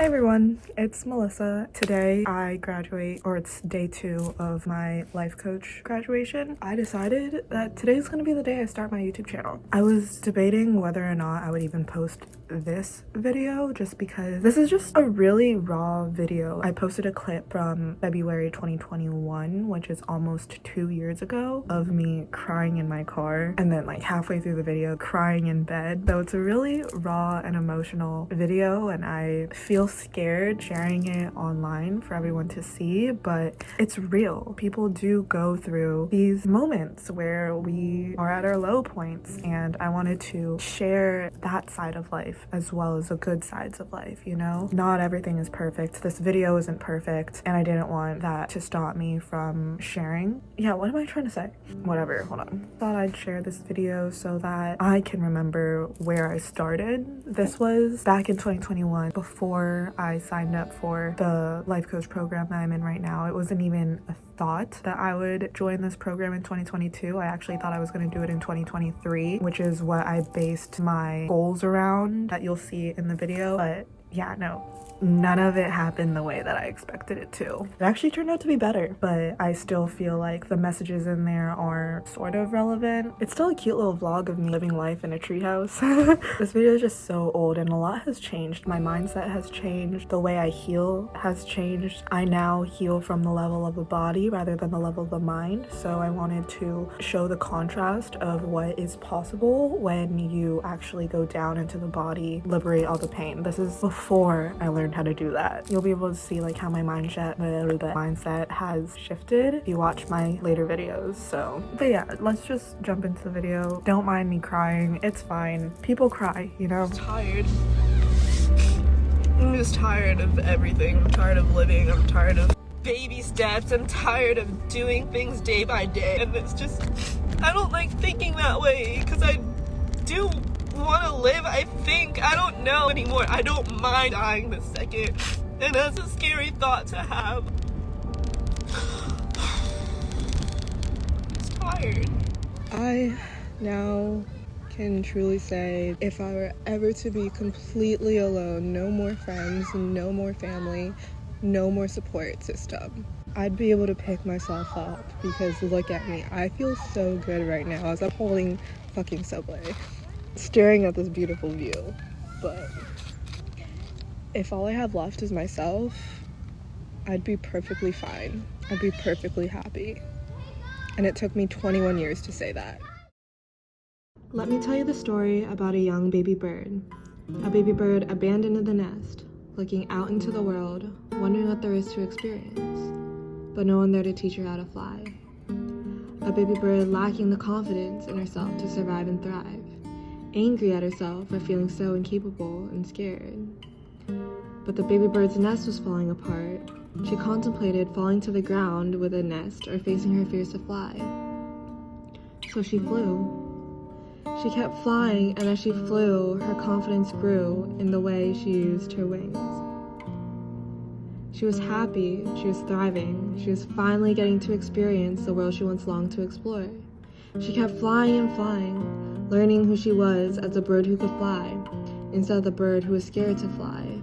everyone, it's Melissa. Today I graduate, or it's day 2 of my life coach graduation. I decided that today's gonna be the day I start my YouTube channel. I was debating whether or not I would even post this video just because this is just a really raw video. I posted a clip from February 2021, which is almost 2 years ago, of me crying in my car and then like halfway through the video crying in bed. So it's a really raw and emotional video and I feel scared sharing it online for everyone to see, but it's real. People do go through these moments where we are at our low points, and I wanted to share that side of life as well as the good sides of life, you know? Not everything is perfect. This video isn't perfect, and I didn't want that to stop me from sharing. Yeah, what am I trying to say? Whatever, hold on. Thought I'd share this video so that I can remember where I started. This was back in 2021, before I signed up for the life coach program that I'm in right now. It wasn't even a thought that I would join this program in 2022. I actually thought I was going to do it in 2023, which is what I based my goals around that you'll see in the video. But yeah, no, none of it happened the way that I expected it to. It actually turned out to be better, but I still feel like the messages in there are sort of relevant. It's still a cute little vlog of me living life in a treehouse. This video is just so old and a lot has changed. My mindset has changed. The way I heal has changed. I now heal from the level of the body rather than the level of the mind. So I wanted to show the contrast of what is possible when you actually go down into the body, liberate all the pain. This is before I learned how to do that. You'll be able to see like how my mindset has shifted if you watch my later videos. So, but yeah, let's just jump into the video. Don't mind me crying. It's fine. People cry, you know? I'm tired. I'm just tired of everything. I'm tired of living. I'm tired of baby steps. I'm tired of doing things day by day. And it's just, I don't like thinking that way because I do want to live. I think, I don't know anymore. I don't mind dying this second, and that's a scary thought to have. I'm tired. I now can truly say, if I were ever to be completely alone, no more friends, no more family, no more support system, I'd be able to pick myself up, because look at me. I feel so good right now as I'm holding fucking Subway, staring at this beautiful view. But if all I have left is myself, I'd be perfectly fine. I'd be perfectly happy. And it took me 21 years to say that. Let me tell you the story about a young baby bird. A baby bird abandoned in the nest, looking out into the world, wondering what there is to experience, but no one there to teach her how to fly. A baby bird lacking the confidence in herself to survive and thrive, angry at herself for feeling so incapable and scared. But the baby bird's nest was falling apart. She contemplated falling to the ground with a nest or facing her fears to fly. So she flew. She kept flying, and as she flew, her confidence grew in the way she used her wings. She was happy, she was thriving, she was finally getting to experience the world she once longed to explore. She kept flying and flying, learning who she was as a bird who could fly, instead of the bird who was scared to fly.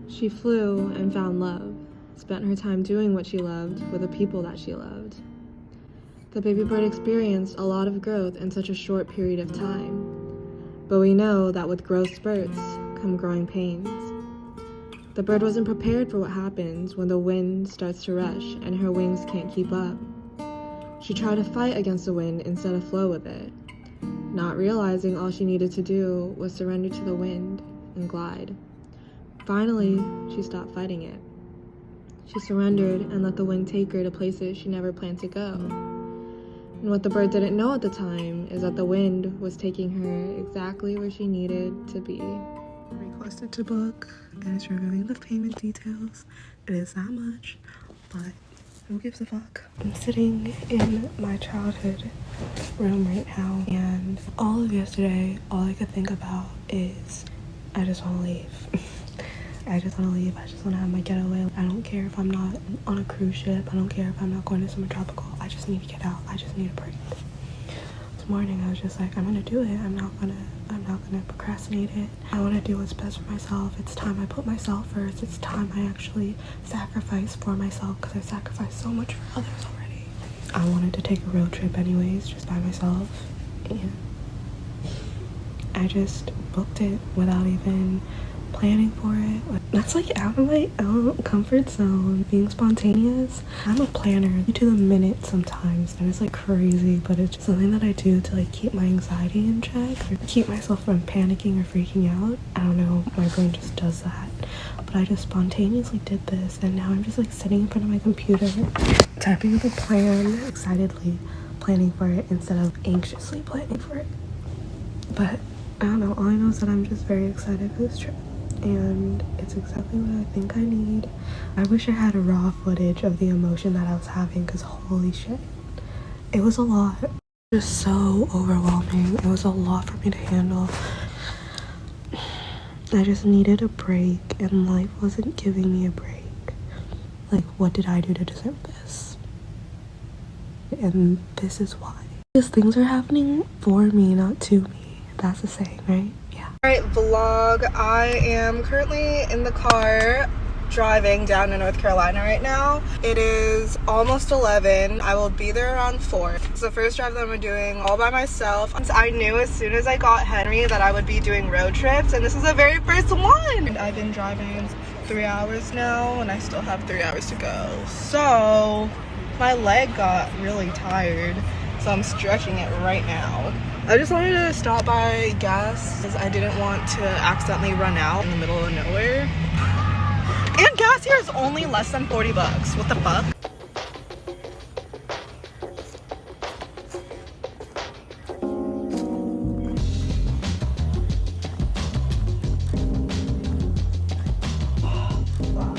She flew and found love, spent her time doing what she loved with the people that she loved. The baby bird experienced a lot of growth in such a short period of time, but we know that with growth spurts come growing pains. The bird wasn't prepared for what happens when the wind starts to rush and her wings can't keep up. She tried to fight against the wind instead of flow with it, not realizing all she needed to do was surrender to the wind and glide. Finally, she stopped fighting it. She surrendered and let the wind take her to places she never planned to go. And what the bird didn't know at the time is that the wind was taking her exactly where she needed to be. Requested to book, and it's reviewing the payment details. It is that much, but who gives a fuck? I'm sitting in my childhood room right now, and all of yesterday, all I could think about is I just want to leave. I just want to leave. I just want to have my getaway. I don't care if I'm not on a cruise ship. I don't care if I'm not going to somewhere tropical. I just need to get out. I just need a break. This morning I was just like, I'm gonna do it. I'm not gonna I'm not gonna procrastinate it. I want to do what's best for myself. It's time I put myself first. It's time I actually sacrifice for myself, because I've sacrificed so much for others already. I wanted to take a road trip anyways, just by myself, and I just booked it without even planning for it. That's like out of my own comfort zone, being spontaneous. I'm a planner to the minute sometimes, and it's like crazy, but it's just something that I do to like keep my anxiety in check, or keep myself from panicking or freaking out. I don't know, my brain just does that. But I just spontaneously did this, and now I'm just like sitting in front of my computer, typing up a plan, excitedly planning for it instead of anxiously planning for it. But I don't know, all I know is that I'm just very excited for this trip, and it's exactly what I think I need. I wish I had a raw footage of the emotion that I was having, because holy shit, it was a lot. Just so overwhelming. It was a lot for me to handle. I just needed a break, and life wasn't giving me a break. Like, what did I do to deserve this? And this is why. Because things are happening for me, not to me. That's the saying, right? Yeah. Alright, vlog. I am currently in the car driving down to North Carolina right now. It is almost 11. I will be there around 4. It's the first drive that I'm doing all by myself. I knew as soon as I got Henry that I would be doing road trips, and this is the very first one. And I've been driving 3 hours now, and I still have 3 hours to go. So my leg got really tired, so I'm stretching it right now. I just wanted to stop by gas because I didn't want to accidentally run out in the middle of nowhere. And gas here is only less than 40 bucks. What the fuck? Oh, fuck.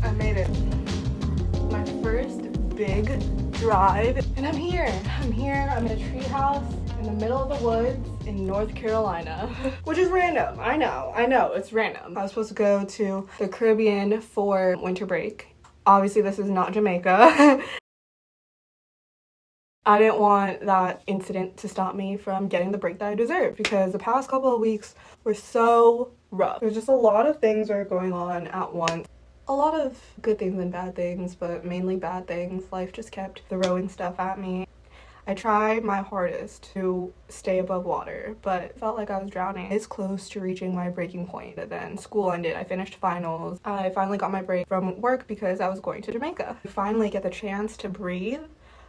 I made it. My first big drive, and I'm here. I'm in a tree house in the middle of the woods in North Carolina, which is random. I know, it's random. I was supposed to go to the Caribbean for winter break. Obviously, this is not Jamaica. I didn't want that incident to stop me from getting the break that I deserve, because the past couple of weeks were so rough. There's just a lot of things that are going on at once. A lot of good things and bad things, but mainly bad things. Life just kept throwing stuff at me. I tried my hardest to stay above water, but it felt like I was drowning. It's close to reaching my breaking point. And then school ended. I finished finals. I finally got my break from work because I was going to Jamaica. You finally get the chance to breathe,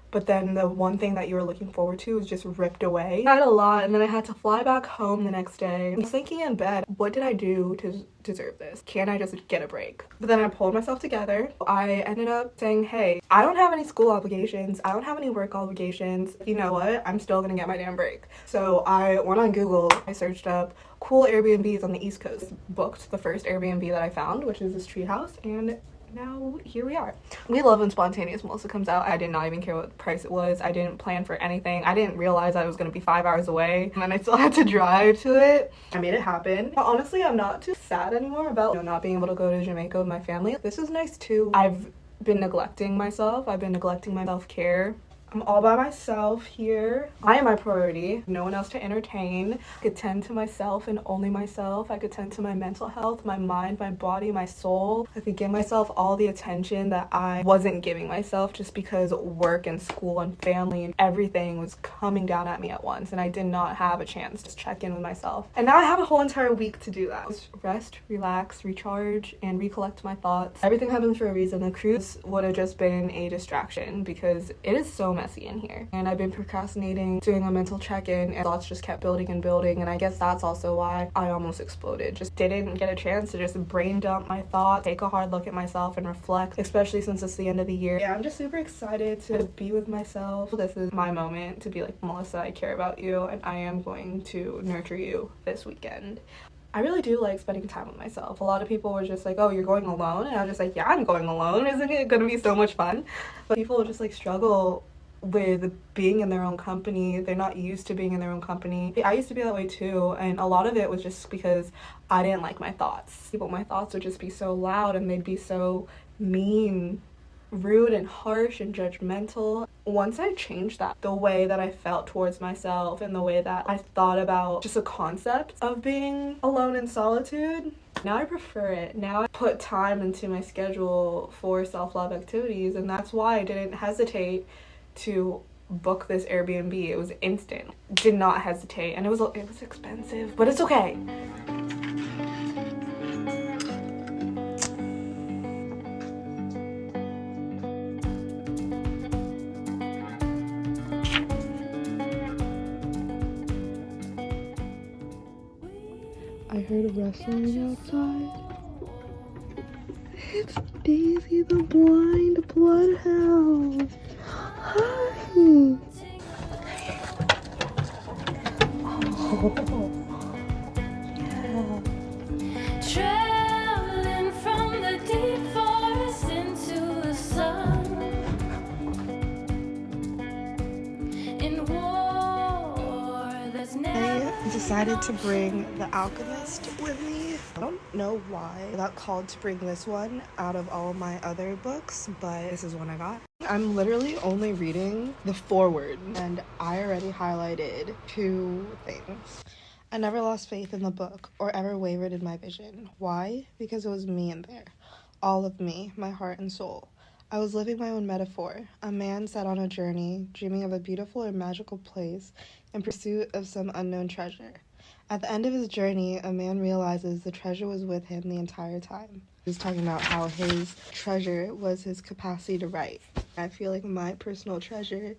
but then the one thing that you were looking forward to was just ripped away. I had a lot, and then I had to fly back home the next day. I was thinking in bed, what did I do to deserve this? Can I just get a break? But then I pulled myself together. I ended up saying, hey, I don't have any school obligations. I don't have any work obligations. You know what? I'm still gonna get my damn break. So I went on Google. I searched up cool Airbnbs on the East Coast. Booked the first Airbnb that I found, which is this Treehouse, and now here we are. We love when spontaneous Melissa comes out. I did not even care what price it was. I didn't plan for anything. I didn't realize I was going to be 5 hours away, and then I still had to drive to it. I made it happen. But honestly, I'm not too sad anymore about not being able to go to Jamaica with my family. This is nice too. I've been neglecting myself. I've been neglecting my self-care. I'm all by myself here. I am my priority. No one else to entertain. I could tend to myself and only myself. I could tend to my mental health, my mind, my body, my soul. I could give myself all the attention that I wasn't giving myself just because work and school and family and everything was coming down at me at once, and I did not have a chance to check in with myself. And now I have a whole entire week to do that. Just rest, relax, recharge, and recollect my thoughts. Everything happens for a reason. The cruise would have just been a distraction because it is so messy in here, and I've been procrastinating doing a mental check-in, and thoughts just kept building and building, and I guess that's also why I almost exploded. Just didn't get a chance to just brain dump my thoughts, take a hard look at myself, and reflect, especially since it's the end of the year. Yeah, I'm just super excited to be with myself. This is my moment to be like, Melissa, I care about you, and I am going to nurture you this weekend. I really do like spending time with myself. A lot of people were just like, oh, you're going alone? And I was just like, yeah, I'm going alone. Isn't it gonna be so much fun? But people just like struggle with being in their own company. They're not used to being in their own company. I used to be that way too, and a lot of it was just because I didn't like my thoughts. My thoughts would just be so loud, and they'd be so mean, rude, and harsh, and judgmental. once I changed that, the way that I felt towards myself and the way that I thought about just the concept of being alone in solitude, now I prefer it. Now I put time into my schedule for self-love activities, and that's why I didn't hesitate to book this Airbnb. It was instant. Did not hesitate, and it was expensive, but it's okay. I heard a rustling outside. It's Daisy the blind bloodhound. Hi. Oh. Yeah. Traveling from the deep forest into the sun. In war, there's never I decided to bring the Alchemist with me. I don't know why I got called to bring this one out of all my other books, but this is one I got. I'm literally only reading the foreword, and I already highlighted 2 things. I never lost faith in the book or ever wavered in my vision. Why? Because it was me in there. All of me, my heart and soul. I was living my own metaphor. A man set on a journey, dreaming of a beautiful and magical place in pursuit of some unknown treasure. At the end of his journey, a man realizes the treasure was with him the entire time. He was talking about how his treasure was his capacity to write. I feel like my personal treasure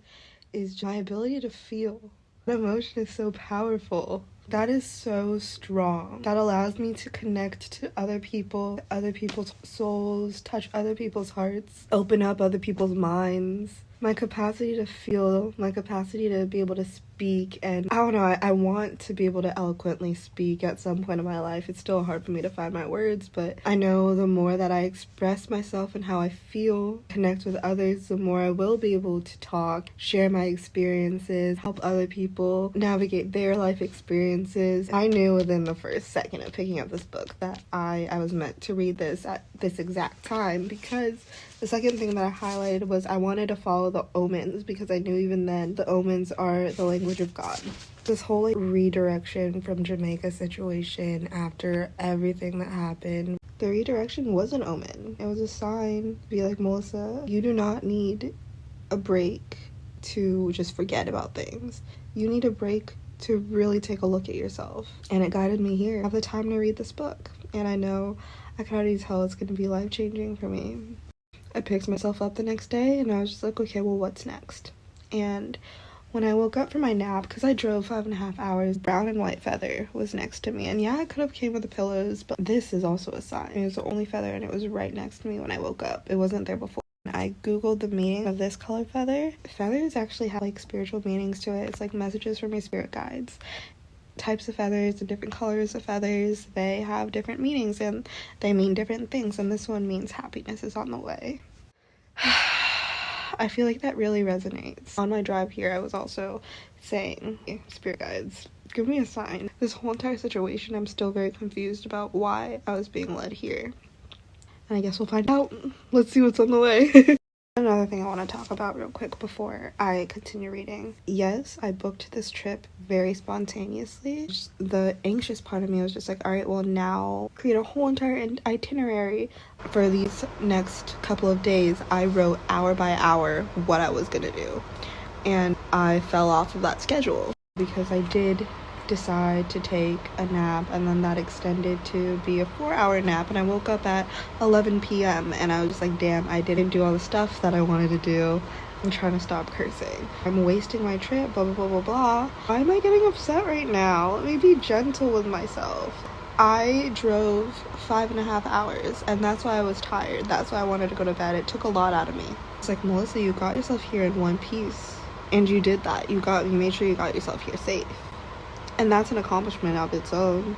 is my ability to feel. That emotion is so powerful. That is so strong. That allows me to connect to other people, other people's souls, touch other people's hearts, open up other people's minds. My capacity to feel, my capacity to be able to speak, and I don't know, I want to be able to eloquently speak at some point in my life. It's still hard for me to find my words, but I know the more that I express myself and how I feel, connect with others, the more I will be able to talk, share my experiences, help other people navigate their life experiences. I knew within the first second of picking up this book that I was meant to read this at this exact time, because the second thing that I highlighted was I wanted to follow the omens, because I knew even then the omens are the language of God. This whole redirection from Jamaica situation after everything that happened, the redirection was an omen. It was a sign to be like, Melissa, you do not need a break to just forget about things. You need a break to really take a look at yourself. And it guided me here. I have the time to read this book, and I know I can already tell it's going to be life-changing for me. I picked myself up the next day, and I was just like, okay, well, what's next? And when I woke up from my nap, because I drove 5.5 hours, brown and white feather was next to me. And yeah, I could have came with the pillows, but this is also a sign. It was the only feather, and it was right next to me when I woke up. It wasn't there before. I googled the meaning of this color feather. Feathers actually have like spiritual meanings to it. It's like messages from your spirit guides. Types of feathers and different colors of feathers, they have different meanings and they mean different things, and this one means happiness is on the way. I feel like that really resonates. On my drive here, I was also saying, spirit guides, give me a sign. This whole entire situation, I'm still very confused about why I was being led here, and I guess we'll find out. Let's see what's on the way. Another thing I want to talk about real quick before I continue reading. Yes, I booked this trip very spontaneously. The anxious part of me was just like, all right, well, now create a whole entire itinerary for these next couple of days. I wrote hour by hour what I was gonna do, and I fell off of that schedule because I did decide to take a nap, and then that extended to be a 4-hour nap, and I woke up at 11 p.m. and I was just like, damn, I didn't do all the stuff that I wanted to do. I'm trying to stop cursing. I'm wasting my trip, blah blah blah blah blah. Why am I getting upset right now? Let me be gentle with myself. I drove 5.5 hours, and that's why I was tired. That's why I wanted to go to bed. It took a lot out of me. It's like, Melissa, you got yourself here in one piece, and you did that. You made sure you got yourself here safe. And that's an accomplishment of its own.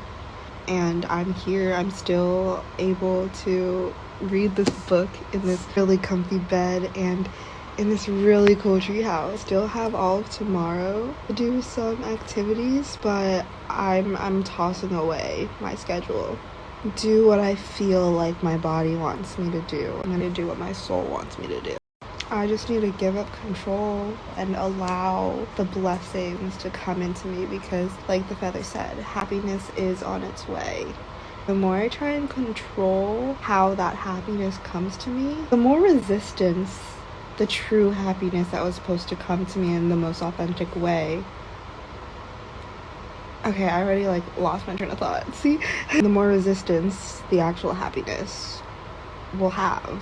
And I'm here. I'm still able to read this book in this really comfy bed and in this really cool treehouse. Still have all of tomorrow to do some activities, but I'm tossing away my schedule. Do what I feel like my body wants me to do. I'm gonna do what my soul wants me to do. I just need to give up control and allow the blessings to come into me, because like the feather said, happiness is on its way. The more I try and control how that happiness comes to me, the more resistance the true happiness that was supposed to come to me in the most authentic way. Okay, I already like lost my train of thought. See? The more resistance the actual happiness will have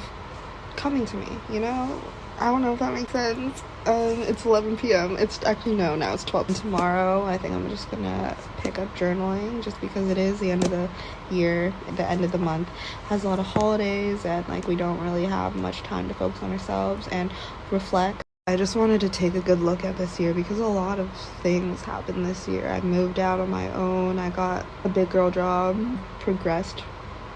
coming to me, you know? I don't know if that makes sense. It's 11 p.m. It's actually, no, now it's 12. Tomorrow, I think I'm just gonna pick up journaling, just because it is the end of the year, the end of the month. Has a lot of holidays, and like we don't really have much time to focus on ourselves and reflect. I just wanted to take a good look at this year, because a lot of things happened this year. I moved out on my own. I got a big girl job, progressed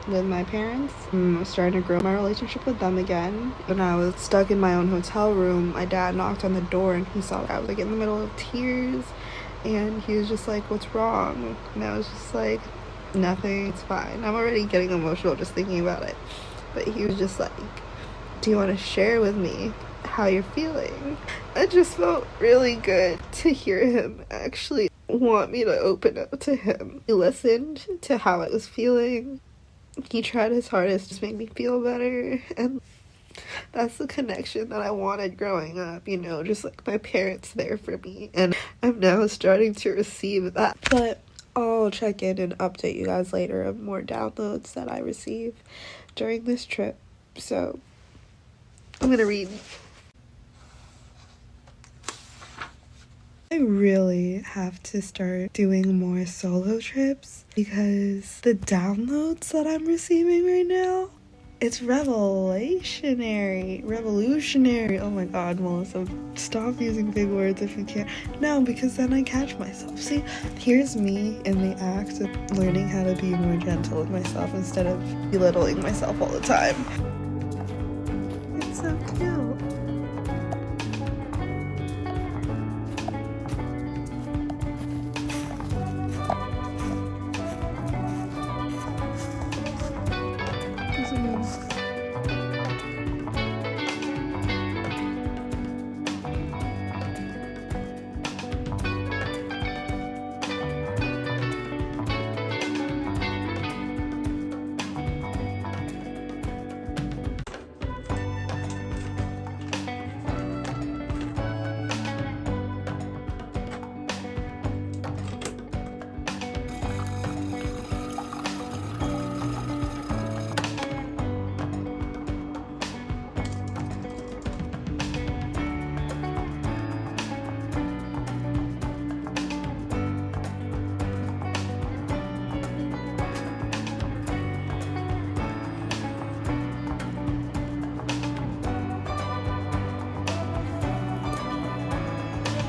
with my parents. I'm starting to grow my relationship with them again. When I was stuck in my own hotel room, my dad knocked on the door and he saw I was like in the middle of tears, and he was just like, "What's wrong?" And I was just like, "Nothing, it's fine." I'm already getting emotional just thinking about it. But he was just like, "Do you want to share with me how you're feeling?" It just felt really good to hear him actually want me to open up to him. He listened to how I was feeling. He tried his hardest to make me feel better, and that's the connection that I wanted growing up, you know, just like my parents there for me, and I'm now starting to receive that. But I'll check in and update you guys later of more downloads that I receive during this trip. So I'm gonna read. I really have to start doing more solo trips, because the downloads that I'm receiving right now, it's revolutionary. Oh my god, Melissa, stop using big words if you can't. No, because then I catch myself. See, here's me in the act of learning how to be more gentle with myself instead of belittling myself all the time. It's so cute.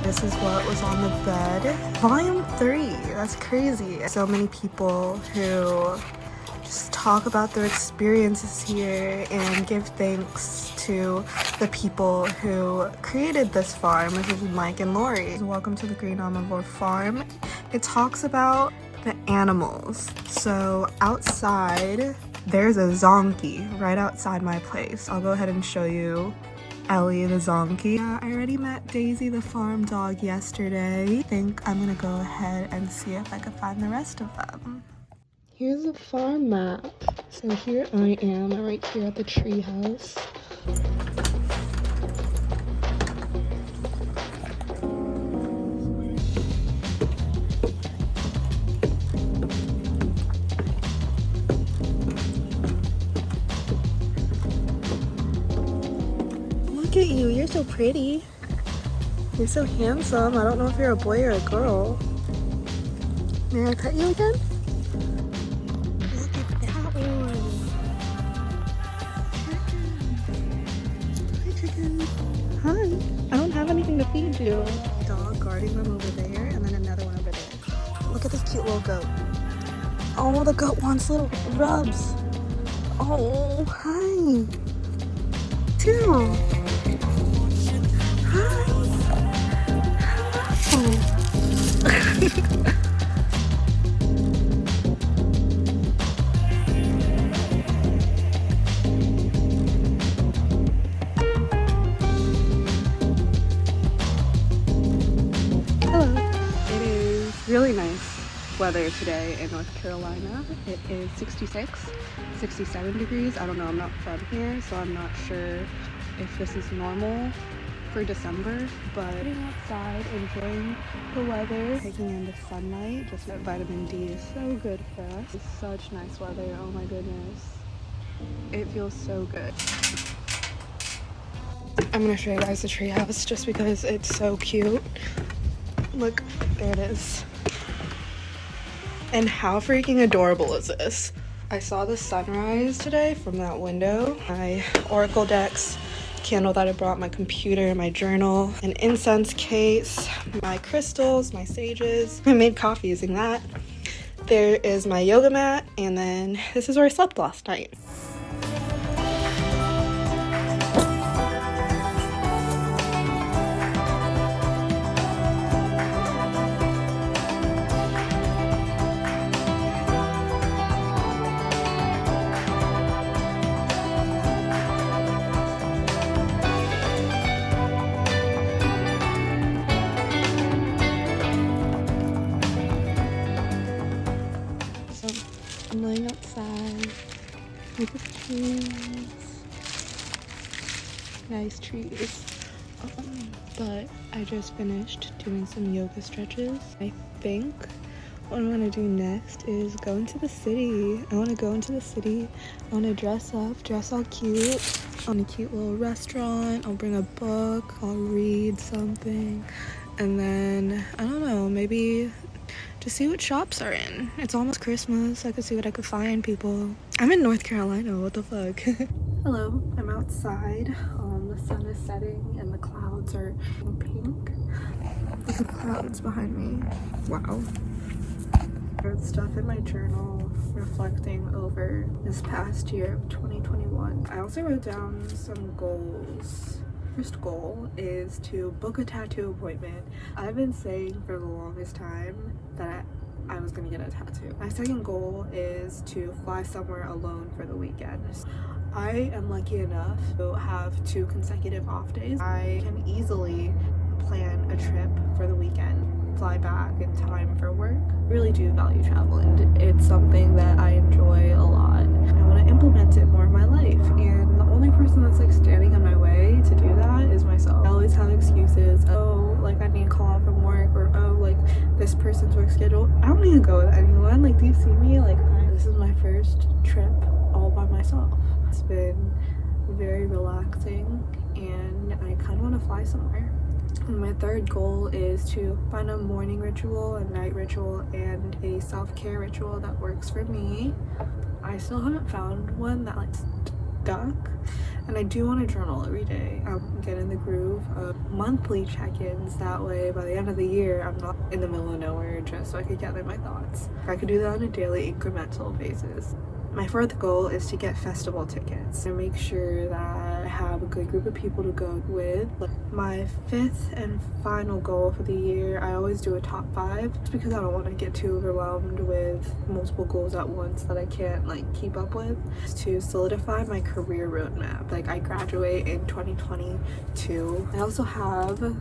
This is what was on the bed. Volume 3, that's crazy. So many people who just talk about their experiences here and give thanks to the people who created this farm, which is Mike and Lori. Welcome to the Green Omnivore Farm. It talks about the animals. So outside, there's a zonkey right outside my place. I'll go ahead and show you Ellie the zonkey. I already met Daisy the farm dog yesterday. I think I'm gonna go ahead and see if I can find the rest of them. Here's a farm map. So here I am, I'm right here at the treehouse. Look at you, you're so pretty. You're so handsome. I don't know if you're a boy or a girl. May I pet you again? Look at that one. Hi, chicken. Hi. I don't have anything to feed you. Dog guarding them over there, and then another one over there. Look at this cute little goat. Oh, the goat wants little rubs. Oh, hi. Two. really nice weather today in North Carolina. It is 67 degrees. I don't know, I'm not from here, so I'm not sure if this is normal for December, but sitting outside enjoying the weather, taking in the sunlight. Just that vitamin D is so good for us. It's such nice weather. Oh my goodness, it feels so good. I'm gonna show you guys the treehouse just because it's so cute. Look, there it is. And how freaking adorable is this? I saw the sunrise today from that window. My Oracle decks, candle that I brought, my computer, my journal, an incense case, my crystals, my sages. I made coffee using that. There is my yoga mat, and then this is where I slept last night. I'm laying outside with the trees, nice trees, but I just finished doing some yoga stretches. I think what I'm gonna do next is go into the city. I want to go into the city. I want to dress up, dress all cute, on a cute little restaurant. I'll bring a book, I'll read something, and then I don't know, maybe to see what shops are in. It's almost Christmas. I could see what I could find, people. I'm in North Carolina, what the fuck? Hello, I'm outside. The sun is setting and the clouds are pink. Look at the clouds behind me. Wow. There's stuff in my journal reflecting over this past year of 2021. I also wrote down some goals. First goal is to book a tattoo appointment. I've been saying for the longest time that I was gonna get a tattoo. My second goal is to fly somewhere alone for the weekend. I am lucky enough to have 2 consecutive off days. I can easily plan a trip for the weekend, fly back in time for work. I really do value travel, and it's something that I enjoy a lot. I want to implement it more in my life, and the only person that's like standing in my way to do that is myself. I always have excuses. Oh, like I need to call out from work, or oh, like this person's work schedule. I don't need to go with anyone. Like, do you see me? Like, this is my first trip all by myself. It's been very relaxing, and I kind of want to fly somewhere. And my third goal is to find a morning ritual, a night ritual, and a self-care ritual that works for me. I still haven't found one that like stuck, and I do want to journal every day. Get in the groove of monthly check-ins. That way by the end of the year I'm not in the middle of nowhere, just so I could gather my thoughts. I could do that on a daily incremental basis. My fourth goal is to get festival tickets and make sure that I have a good group of people to go with. My fifth and final goal for the year, I always do a top 5 just because I don't want to get too overwhelmed with multiple goals at once that I can't like keep up with. Is to solidify my career roadmap. Like, I graduate in 2022. I also have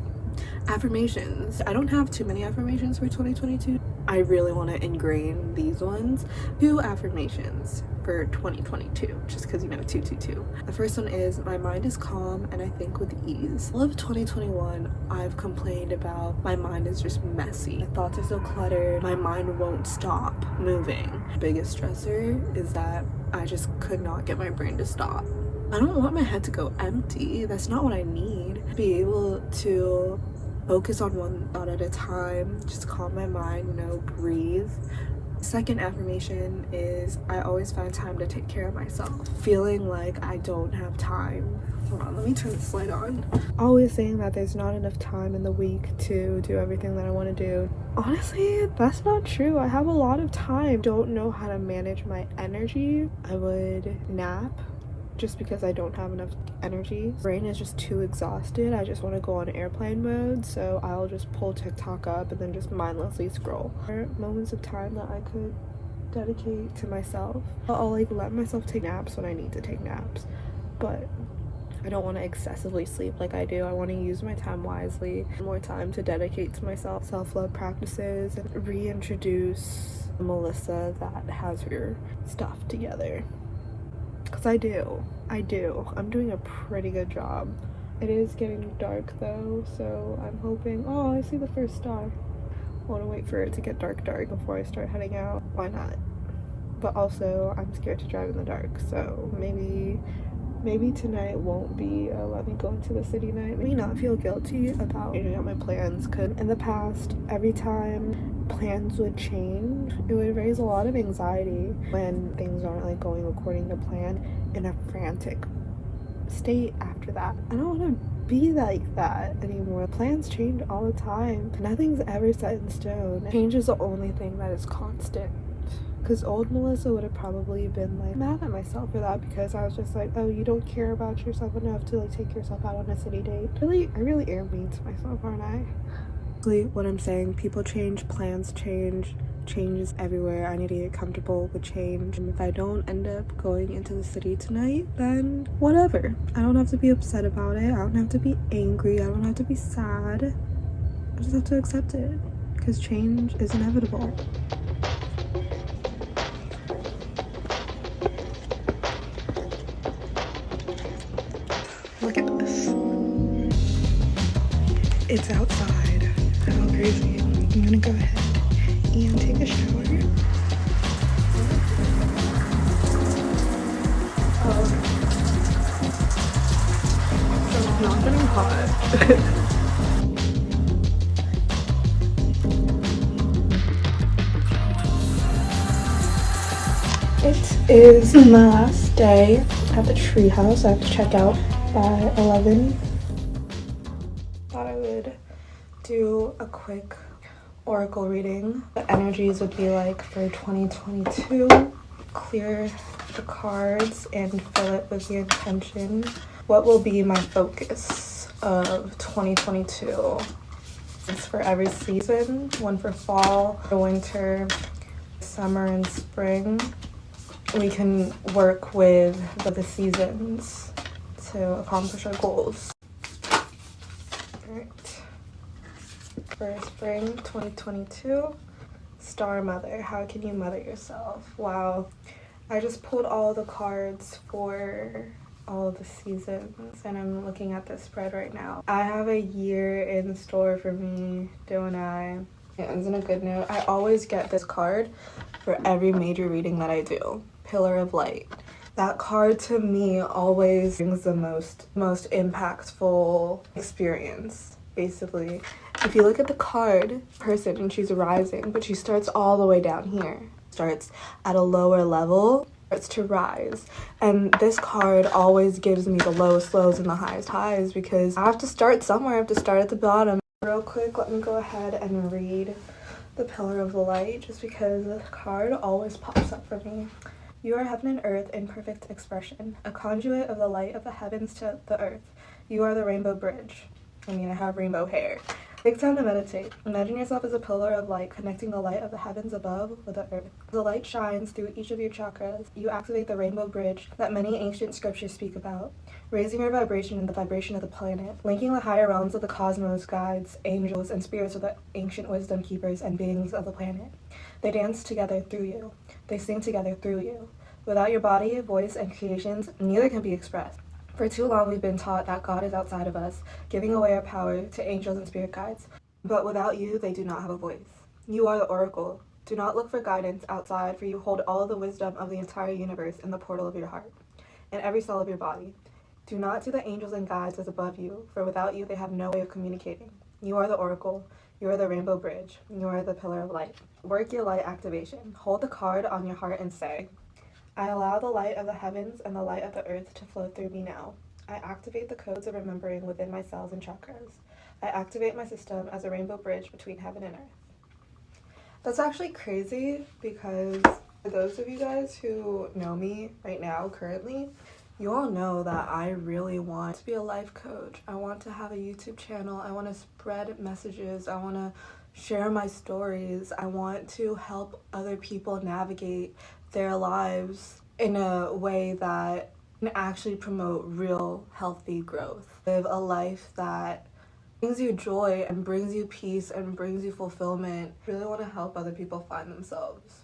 affirmations. I don't have too many affirmations for 2022. I really want to ingrain these ones. 2 affirmations for 2022, just because, you know, 222. The first one is, my mind is calm and I think with ease. All of 2021 I've complained about my mind is just messy. My thoughts are so cluttered. My mind won't stop moving. Biggest stressor is that I just could not get my brain to stop. I don't want my head to go empty. That's not what I need. Be able to focus on one thought at a time, just calm my mind, you know, breathe. Second affirmation is, I always find time to take care of myself. Feeling like I don't have time. Hold on, let me turn this light on. Always saying that there's not enough time in the week to do everything that I want to do. Honestly, that's not true. I have a lot of time. Don't know how to manage my energy. I would nap just because I don't have enough energy. Brain is just too exhausted. I just want to go on airplane mode, so I'll just pull TikTok up and then just mindlessly scroll. There are moments of time that I could dedicate to myself. I'll like let myself take naps when I need to take naps, but I don't want to excessively sleep like I do. I want to use my time wisely, more time to dedicate to myself, self-love practices, and reintroduce Melissa that has her stuff together. Because I do. I'm doing a pretty good job. It is getting dark though, so I'm hoping. Oh, I see the first star. I want to wait for it to get dark before I start heading out. Why not? But also, I'm scared to drive in the dark, so maybe tonight won't be a let me go into the city night. Let me not feel guilty about changing out my plans, because in the past, every time plans would change, it would raise a lot of anxiety when things aren't like going according to plan, in a frantic state after that. I don't want to be like that anymore. Plans change all the time. Nothing's ever set in stone. Change is the only thing that is constant. Because old Melissa would have probably been like mad at myself for that, because I was just like, oh, you don't care about yourself enough to like take yourself out on a city date. I really am mean to myself, aren't I? What I'm saying, people change, plans change, change is everywhere. I need to get comfortable with change, and if I don't end up going into the city tonight, then whatever. I don't have to be upset about it. I don't have to be angry. I don't have to be sad. I just have to accept it, because change is inevitable. Look at this. It's outside. How crazy. I'm gonna go ahead and take a shower. It's not getting hot. It is my last day at the Treehouse. I have to check out by 11. Thought I would do a quick oracle reading. The energies would be like for 2022. Clear the cards and fill it with the intention. What will be my focus of 2022? It's for every season. One for fall, for winter, summer, and spring. We can work with the seasons to accomplish our goals. Alright. For spring 2022, Star Mother. How can you mother yourself? Wow. I just pulled all the cards for all the seasons, and I'm looking at this spread right now. I have a year in store for me, don't I? It ends on a good note. I always get this card for every major reading that I do. Pillar of Light. That card to me always brings the most impactful experience, basically. If you look at the card person, and she's rising, but she starts all the way down here. Starts at a lower level, starts to rise. And this card always gives me the lowest lows and the highest highs, because I have to start somewhere. I have to start at the bottom. Real quick, let me go ahead and read the Pillar of the Light, just because this card always pops up for me. You are heaven and earth in perfect expression, a conduit of the light of the heavens to the earth. You are the rainbow bridge. I have rainbow hair. Take time to meditate. Imagine yourself as a pillar of light connecting the light of the heavens above with the earth. The light shines through each of your chakras. You activate the rainbow bridge that many ancient scriptures speak about, raising your vibration and the vibration of the planet, linking the higher realms of the cosmos, guides, angels, and spirits with the ancient wisdom keepers and beings of the planet. They dance together through you. They sing together through you. Without your body, voice, and creations, neither can be expressed. For too long, we've been taught that God is outside of us, giving away our power to angels and spirit guides. But without you, they do not have a voice. You are the oracle. Do not look for guidance outside, for you hold all the wisdom of the entire universe in the portal of your heart, in every cell of your body. Do not see the angels and guides as above you, for without you, they have no way of communicating. You are the oracle. You are the rainbow bridge. You are the pillar of light. Work your light activation. Hold the card on your heart and say, I allow the light of the heavens and the light of the earth to flow through me now. I activate the codes of remembering within my cells and chakras. I activate my system as a rainbow bridge between heaven and earth. That's actually crazy, because for those of you guys who know me right now, currently, you all know that I really want to be a life coach. I want to have a YouTube channel. I want to spread messages. I want to share my stories. I want to help other people navigate their lives in a way that and actually promote real healthy growth. Live a life that brings you joy and brings you peace and brings you fulfillment. I really want to help other people find themselves.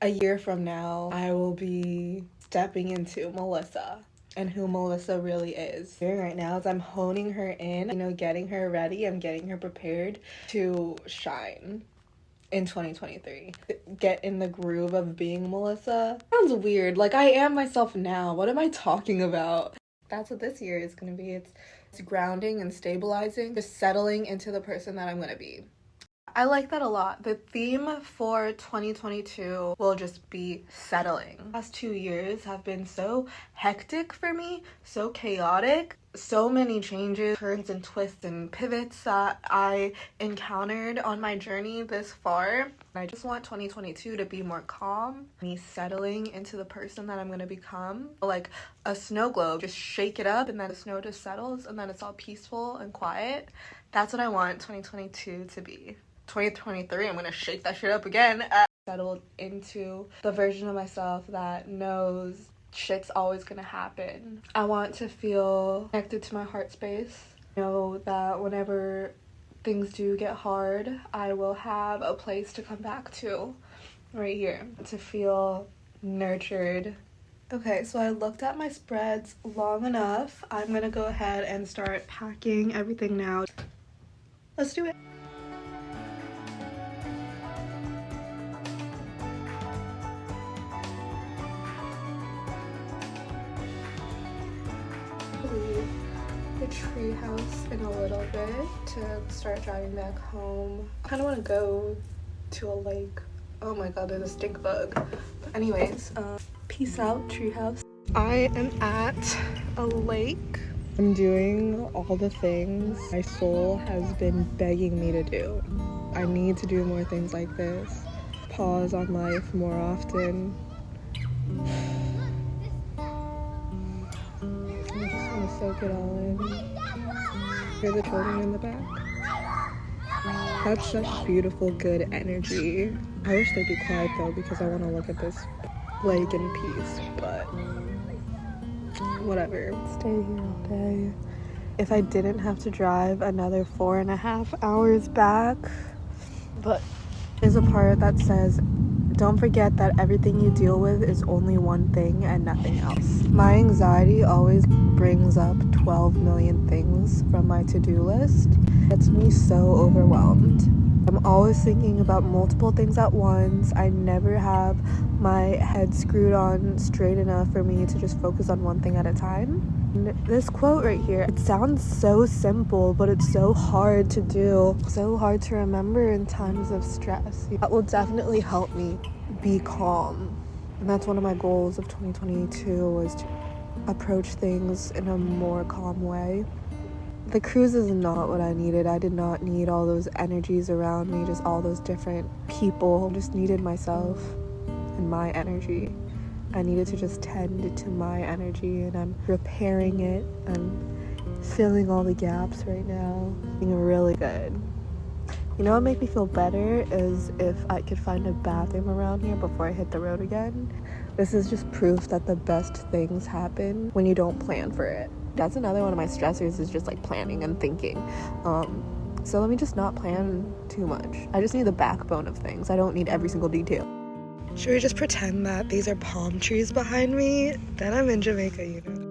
A year from now, I will be stepping into Melissa and who Melissa really is. Right now, as I'm honing her in, getting her ready, I'm getting her prepared to shine in 2023. Get in the groove of being Melissa. Sounds weird. Like, I am myself now. What am I talking about? That's what this year is gonna be. It's grounding and stabilizing, just settling into the person that I'm gonna be. I like that a lot. The theme for 2022 will just be settling. The past 2 years have been so hectic for me, so chaotic, so many changes, turns and twists and pivots that I encountered on my journey this far. I just want 2022 to be more calm, me settling into the person that I'm gonna become. Like a snow globe, just shake it up and then the snow just settles and then it's all peaceful and quiet. That's what I want 2022 to be. 2023, I'm gonna shake that shit up again. Settled into the version of myself that knows shit's always gonna happen. I want to feel connected to my heart space. Know that whenever things do get hard, I will have a place to come back to right here. To feel nurtured. Okay, so I looked at my spreads long enough. I'm gonna go ahead and start packing everything now. Let's do it. The Treehouse in a little bit to start driving back home. I kind of want to go to a lake. Oh my god, there's a stink bug. But anyways, peace out, Treehouse. I am at a lake. I'm doing all the things my soul has been begging me to do. I need to do more things like this. Pause on life more often. Soak it all in. Hear the children in the back. That's such beautiful, good energy. I wish they'd be quiet though because I want to look at this lake in peace, but whatever. Stay here all day. If I didn't have to drive another 4.5 hours back, but there's a part that says, don't forget that everything you deal with is only one thing and nothing else. My anxiety always brings up 12 million things from my to-do list. It gets me so overwhelmed. I'm always thinking about multiple things at once. I never have my head screwed on straight enough for me to just focus on one thing at a time. And this quote right here, it sounds so simple, but it's so hard to do, so hard to remember in times of stress. That will definitely help me be calm. And that's one of my goals of 2022 was to approach things in a more calm way. The cruise is not what I needed. I did not need all those energies around me, just all those different people. I just needed myself and my energy. I needed to just tend to my energy, and I'm repairing it. I'm filling all the gaps right now. Being really good. You know what made me feel better is if I could find a bathroom around here before I hit the road again. This is just proof that the best things happen when you don't plan for it. That's another one of my stressors, is just like planning and thinking. So let me just not plan too much. I just need the backbone of things. I don't need every single detail. Should we just pretend that these are palm trees behind me? Then I'm in Jamaica, you know.